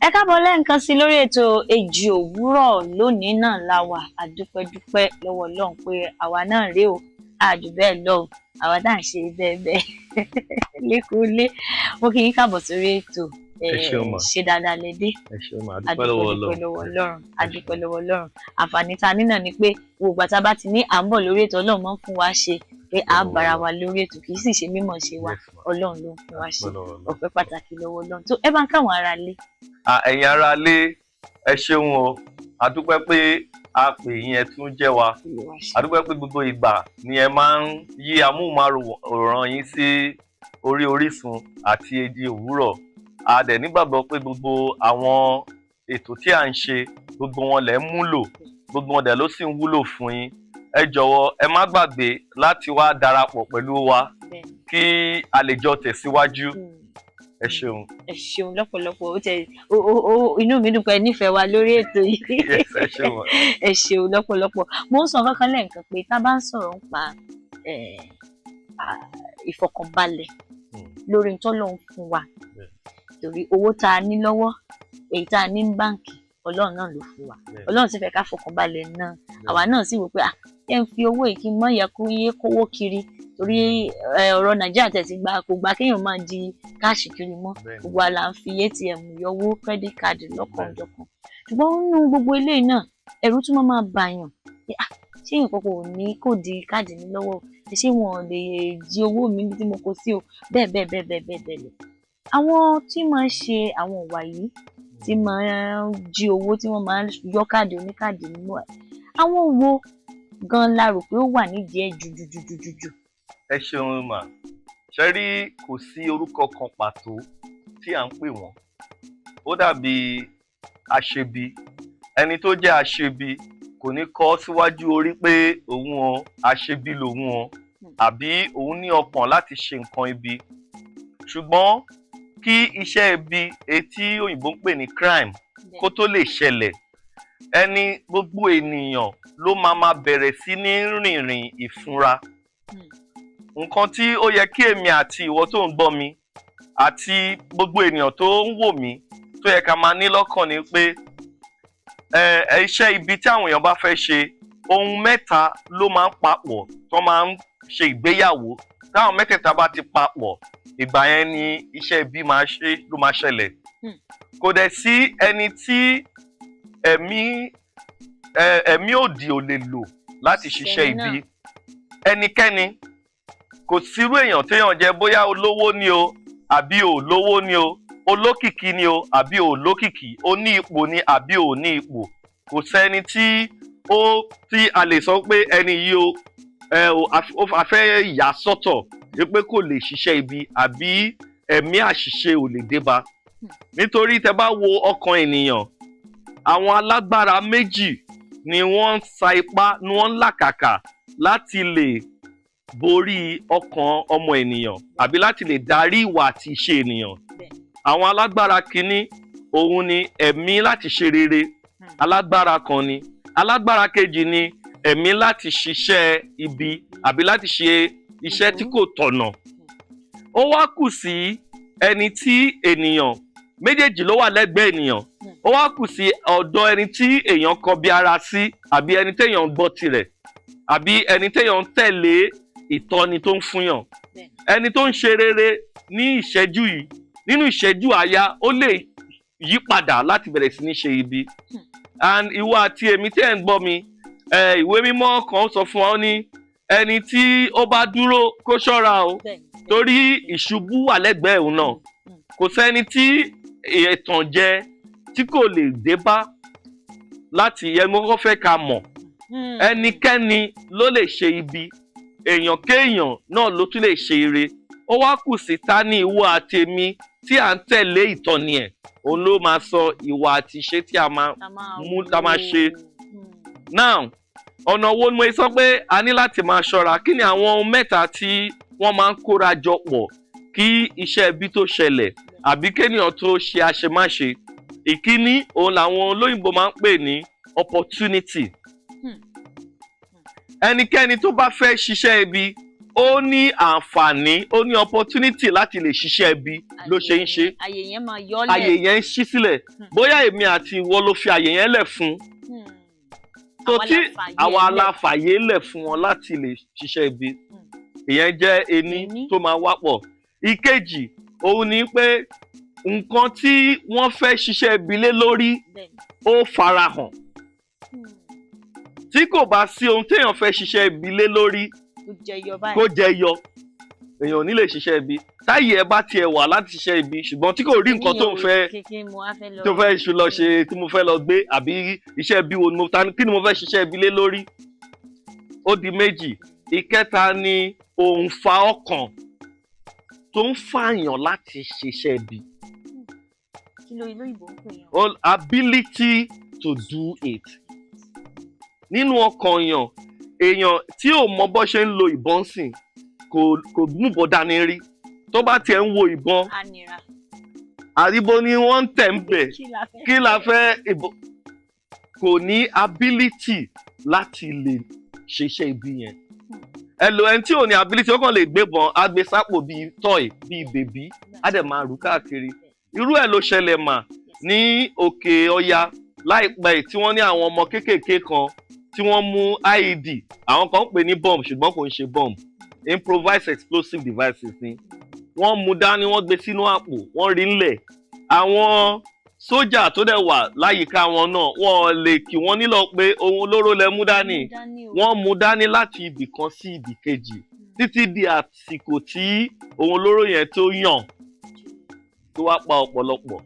Ẹ káàbọ̀ lẹ́ẹ̀kan sí lórí ètò Èjì Òwúrọ̀ lónìí náà la wà. Àdúpẹ́ lọ́wọ́ Ọlọ́run pé àwa náà rèé o, àjù bẹ́ẹ̀ lọ o, àwa náà ṣe bẹ́ẹ̀ lékúlé. Mo kí yín káàbọ̀ sórí ètò. Ṣe dáadáa lẹ dé. Àdúpẹ́ lọ́wọ́ Ọlọ́run. Àdúpẹ́ lọ́wọ́ Ọlọ́run. Àǹfààní ta ní náà ni pé gbogbo àtà bá ti ní à ń bọ̀ lórí ètò Ọlọ́run máa ń fún wa ṣe pé à ń bára wa lórí ètò kì í sì ṣe mímọ̀ ṣe wa Ọlọ́run ló ń fún wa ṣe. Ọpẹ́ pàtàkì lọ́wọ́ Ọlọ́run. Tó ẹ bá ń káwọn ará lé. Ẹ̀yin ará lé ẹ ṣeun o, a dúpẹ́ pé a pè yín ẹ tún jẹ́ wa, a dúpẹ́ pé gbogbo ìgbà ni ẹ máa ń yí amóhùnmáwòrán yín sí orí Orísun àti Èjì Òwúrọ̀. A dẹ̀ nígbàgbọ́ pé gbogbo àwọn ètò tí à ń ṣe gbogbo wọn lẹ̀ ń múlò, gbogbo wọn dẹ̀ ló sì ń wúlò fún yín. Ẹ jọ̀wọ́ ẹ má gbàgbé láti wá darapọ̀ pẹ̀lú wa kí a lè jọ tẹ̀síwájú. Ẹ ṣeun. Ẹ ṣeun lọ́pọ̀lọpọ̀ inú mi dùn pé ẹ nífẹ̀ẹ́ wa lórí ètò yìí. Ẹ ṣeun. Ẹ ṣeun lọ́pọ̀lọpọ̀. Mo ń sọ kankan lẹ́ẹ̀kan pé tá a bá ń sọ̀rọ̀ nípa ìfọkànbalẹ̀ lórí t'Ọlọ́run fún wa torí owó tá a ní lọ́wọ́ èyí tá a ní ní báǹkì Ọlọ́run náà ló fún wa. Ọlọ́run sì fẹ́ ká fọkànbalẹ̀ náà. Àwa náà sì wò pé ẹ ń fi owó yìí kí n mọ̀ yẹ kówó kiri torí ọ̀rọ̀ Nàìjíríà tẹ̀sí kò gbà kéèyàn máa di káàṣì kiri mọ́. Gbogbo wa là ń fi ATM yọwó credit card lọ́kànjọ̀kan. Ṣùgbọ́n nínú gbogbo eléyìí náà ẹ̀rù tún máa bàyàn. Ṣé èèyàn kankan ò ní kò di káàdì mi lọ́wọ́? Ṣé wọn ò lè jí owó mi níbi tí mo kó sí o? Bẹ́ẹ̀ lọ. Àwọn tí máa ń ṣe àwọn ìwà yìí tí máa ń jí owó tí wọ́n máa ń yọ káàdì oníkáàdì nínú ẹ̀. Àwọn wo gan la rò pé ó wà nídìí ẹ̀ jù? Ẹ ṣeun mà. Ṣé rí kò sí orúkọ kan pàtó tí à ń pè wọ́n. Ó dàbí aṣebi. Ẹni tó jẹ́ aṣebi kò ní kọ síwájú orí pé òun aṣebi lòun àbí òun ní ọkàn láti ṣe nǹkan ibi. Ṣùgbọ́n kí iṣẹ́ ibi etí òyìnbó ń pè ní crime kó tó lè ṣẹlẹ̀, gbogbo ènìyàn ló máa bẹ̀rẹ̀ sí ní rìnrìn ìfúnra. Nǹkan tí ó yẹ kí èmi àti ìwọ tó ń gbọ́ mi àti gbogbo ènìyàn tó ń wò mí tó yẹ ká máa ní lọ́kàn ni pé iṣẹ́ ibi tí àwọn èèyàn bá fẹ́ ṣe ohun mẹ́ta ló máa ń papọ̀ tó máa ń ṣe ìgbéyàwó. Táwọn mẹ́tẹ̀ẹ̀ta bá ti papọ̀ ìgbà yẹn ni iṣẹ́ ibi ló máa ṣẹlẹ̀. Kò dẹ̀ sí ẹni tí ẹ̀mí òdì ò lè lò láti ṣiṣẹ́ ibi. Ẹnikẹ́ni kò sírú èèyàn téèyàn jẹ́ bóyá olówó ni o àbí olówó ni o, olókìkí ni o àbí olókìkí, ó ní ipò ni àbí ò ní ipò. Kò sẹ́ni tí a lè sọ pé ẹni yìí a fẹ́ yà sọ́tọ̀ pé kò lè ṣiṣẹ́ ibi àbí ẹ̀mí àṣìṣe ò lè débá. Nítorí tẹ́ bá wo ọkàn ènìyàn, àwọn alágbára méjì ni wọ́n ń sa ipá, ni wọ́n ń làkàkà láti lè borí ọkàn ọmọ ènìyàn àbí láti lè darí ìwà àti ìṣe ènìyàn. Àwọn alágbára kìíní òun ni ẹ̀mí láti ṣe rere, alágbára kan ni. Alágbára kejì ni ẹ̀mí láti ṣiṣẹ́ ibi àbí láti ṣe iṣẹ́ tí kò tọ̀nà. Ó wá kù sí ẹni tí ènìyàn méjèèjì ló wà lẹ́gbẹ̀ẹ́ ènìyàn. Ó wá kù sí ọ̀dọ̀ ẹni tí èèyàn kọbi ara sí àbí ẹni téèyàn ń gbọ́ tirẹ̀ àbí ẹni téèyàn ń tẹ̀lé ìtọ́ni tó ń fúnyàn. Ẹni tó ń ṣe rere ní ìṣẹ́jú yìí, nínú ìṣẹ́jú àáyá ó lè yí padà láti bẹ̀rẹ̀ sí ní ṣe ibi. And ìwọ àti èmi tí ẹ̀ ń gbọ́ mi, ìwé mímọ́ kan sọ fún wa ní ẹni tí ó bá dúró kó ṣọ́ra o torí ìṣubú wà lẹ́gbẹ̀ẹ́ òun náà. Kò sẹ́ni tí ìtànjẹ tí kò lè dé bá láti yẹ mọ́ fẹ́ ká mọ̀. Ẹnikẹ́ni ló lè ṣe ibi, èèyàn kéèyàn náà ló tún lè ṣe ire. Ó wá kù sí ta ní ìwọ àti èmi tí à ń tẹ̀lé ìtọ́ni ẹ̀, òun ló máa sọ ìwà àti ìṣe tí a máa ṣe. Now, ọ̀nà wo ni mo sọ pé a ní láti máa ṣọ́ra? Kí ni àwọn ohun mẹ́ta tí wọ́n máa ń kóra jọ pọ̀ kí iṣẹ́ ibi tó ṣẹlẹ̀ àbí kéèyàn tó ṣe àṣemáṣe? Ìkíní òun làwọn olóyìnbó máa ń pè ní opportunity. Ẹnikẹ́ni tó bá fẹ́ ṣiṣẹ́ ibi ó ní àǹfààní ó ní opportunity láti lè ṣiṣẹ́ ibi ló ṣe ń ṣe. àyè yẹn máa yọ́lẹ̀. àyè yẹn ń ṣí sílẹ̀ bóyá èmi àti ìwọ ló fi àyè yẹn lẹ̀ fún. tó tí àwa aláfàyè lẹ̀ fún wọn láti lè ṣiṣẹ́ ibi ìyẹn jẹ́ ení tó máa wá pọ̀. ìkejì òun ni pé nǹkan tí wọ́n fẹ́ ṣiṣẹ́ ibi lé lórí ó farahàn. tí kò bá sí ohun téèyàn fẹ́ ṣiṣẹ́ ibi lé lórí kó jẹyọ èèyàn ò ní lè ṣiṣẹ́ ibi táyì ẹ bá tiẹ̀ wà láti ṣiṣẹ́ ibi ṣùgbọ́n tí kò rí nǹkan tó ń fẹ́ tó fẹ́ ṣe lọ ṣe tí mo fẹ́ lọ gbé àbí iṣẹ́ ibi wo kí ni mo fẹ́ ṣiṣẹ́ ibi lé lórí. ó di méjì. ìkẹta ni òǹfà ọkàn tó ń fààyàn láti ṣiṣẹ́ ibi. kí ló ìlú ń pè yàn. ability to do it. nínú ọkàn èèyàn tí ò mọ bó ṣe ń lo ìbọn sìn kò múbọ̀ dání rí tó bá tiẹ̀ ń wo ìbọn àríbo ni wọ́n ń tẹ̀ ń bẹ̀ kí la fẹ́ ìbọn kò ní ability láti lè ṣiṣẹ́ ibi yẹn. ẹni tí ò ní ability ó kàn lè gbébọn á gbé sápò bíi toy bíi bèbí á dẹ̀ máa rú káàkiri. irú ẹ̀ ló ṣẹlẹ̀ mà ní òkè ọya láìpẹ́ tí wọ́n ní àwọn ọmọ kéékèèké kan tí wọ́n mú IED àwọn kan ń pè ní bomb ṣùgbọ́n kò ń ṣe bomb improvised explosive devices ni wọ́n mú dání wọ́n gbé sínú àpò wọ́n rí ńlẹ̀. àwọn sójà tó dẹ̀ wà láyìíká wọn náà wọ́n lè kí wọ́n nílò pé ohun olóró lẹ mú dání wọ́n mú dání láti ibì kan sí ibì kejì títí di àsìkò tí ohun olóró yẹn tó yàn tó wá pa ọ̀pọ̀lọpọ̀.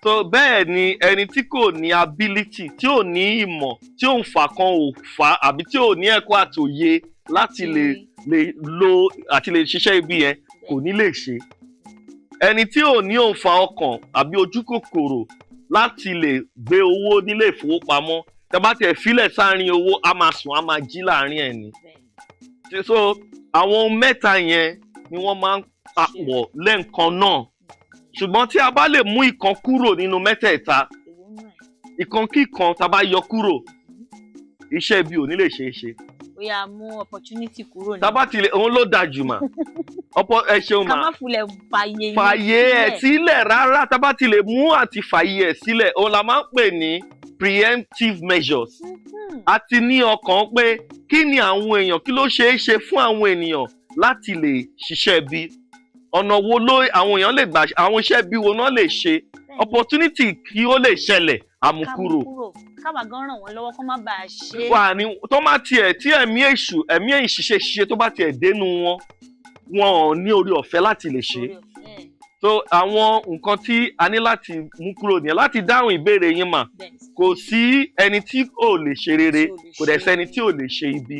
so bẹ́ẹ̀ ni ẹni tí kò ní ability tí ò ní ìmọ̀ tí ò ń fà kan ò fà àbí tí ò ní ẹ̀kọ́ àtòye láti lè lo àti lè ṣiṣẹ́ ibi yẹn kò ní lè ṣe. ẹni tí ò ní òǹfà ọkàn àbí ojú kòkòrò láti lè gbé owó nílé ìfowópamọ́ tẹ́ bá tiẹ̀ fílẹ̀ sáàrin owó á máa sùn á máa jí láàrin ẹ̀ ni. so àwọn mẹ́ta yẹn ni wọ́n máa ń papọ̀ lẹ́ǹkan náà ṣùgbọ́n tí a bá lè mú ìkan kúrò nínú mẹ́tẹ̀ẹ̀ta ìkan kíkan tá a bá yọ kúrò iṣẹ́ ibi ò ní lè ṣeé ṣe. ó yá mú opportunity kúrò ní. tá a bá tilẹ̀ òun ló dáa jù mà ẹ ṣeun mà ká má fulẹ̀ fàyè ẹ̀ sílẹ̀ rárá tá a bá tilẹ̀ mú àti fàyè ẹ̀ sílẹ̀ òun la máa ń pè ní preemptive measures. a ti ní ọkàn pé kí ni àwọn èèyàn kí ló ṣeé ṣe fún àwọn ènìyàn láti lè ṣiṣẹ́ bí ọ̀nà wo ló àwọn èèyàn lè gbà àwọn iṣẹ́ bí wo náà lè ṣe opportunity kí ó lè ṣẹlẹ̀ àmúkúrò. káwa gan ràn wọ́n lọ́wọ́ kó má bàa ṣe. wà ní tó má tiẹ̀ tí ẹ̀mí ìṣiṣẹ́ tó bá tiẹ̀ dénú wọn ò ní orí ọ̀fẹ́ láti lè ṣe. so àwọn nǹkan tí a ní láti mú kúrò nìyẹn láti dáhùn ìbéèrè yín mà kò sí ẹni tí ò lè ṣe rere kò dẹ̀ sẹ́ni tí ò lè ṣe ibi.